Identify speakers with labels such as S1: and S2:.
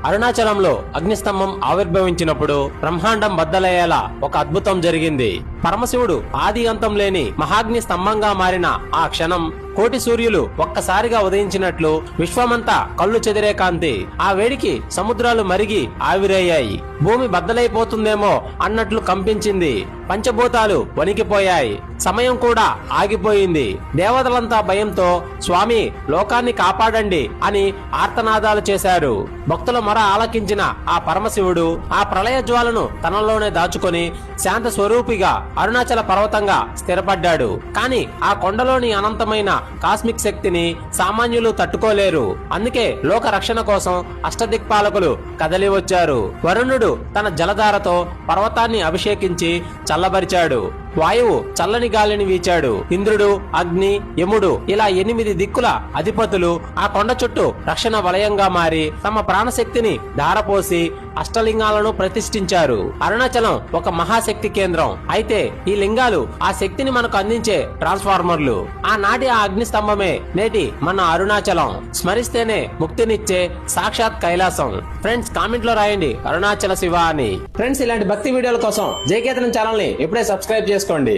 S1: అరుణాచలంలో అగ్నిస్తంభం ఆవిర్భవించినప్పుడు బ్రహ్మాండం బద్దలయ్యేలా ఒక అద్భుతం జరిగింది. పరమశివుడు ఆది అంతం లేని మహాగ్ని స్తంభంగా మారిన ఆ క్షణం కోటి సూర్యులు ఒక్కసారిగా ఉదయించినట్లు విశ్వమంతా కళ్ళు చెదిరే కాంతి. ఆ వేడికి సముద్రాలు మరిగి ఆవిరయ్యాయి. భూమి బద్దలైపోతుందేమో అన్నట్లు కంపించింది. పంచభూతాలు వణికిపోయాయి. సమయం కూడా ఆగిపోయింది. దేవతలంతా భయంతో స్వామి లోకాన్ని కాపాడండి అని ఆర్తనాదాలు చేశారు. భక్తుల మొర ఆలకించిన ఆ పరమశివుడు ఆ ప్రళయ జ్వాలను తనలోనే దాచుకొని శాంత స్వరూపిగా అరుణాచల పర్వతంగా స్థిరపడ్డాడు. కాని ఆ కొండలోని అనంతమైన కాస్మిక్ శక్తిని సామాన్యులు తట్టుకోలేరు. అందుకే లోక రక్షణ కోసం అష్టదిక్పాలకులు కదలి వచ్చారు. వరుణుడు తన జలధారతో పర్వతాన్ని అభిషేకించి చల్లబరిచాడు. వాయువు చల్లని గాలిని వీచాడు. ఇంద్రుడు, అగ్ని, యముడు ఇలా 8 దిక్కుల అధిపతులు ఆ కొండ చుట్టూ రక్షణ వలయంగా మారి తమ ప్రాణశక్తిని ధారపోసి అష్టలింగాలను ప్రతిష్ఠించారు. అరుణాచలం ఒక మహాశక్తి కేంద్రం. అయితే ఈ లింగాలు ఆ శక్తిని మనకు అందించే ట్రాన్స్ఫార్మర్లు. ఆనాటి ఆ అగ్ని స్తంభమే నేటి మన అరుణాచలం. స్మరిస్తేనే ముక్తినిచ్చే సాక్షాత్ కైలాసం. ఫ్రెండ్స్, కామెంట్ లో రాయండి అరుణాచల శివ అని. ఫ్రెండ్స్, ఇలాంటి భక్తి వీడియోల కోసం జయకేతనం ఛానల్ ని ఇప్పుడే సబ్స్క్రైబ్ చేసుకోండి.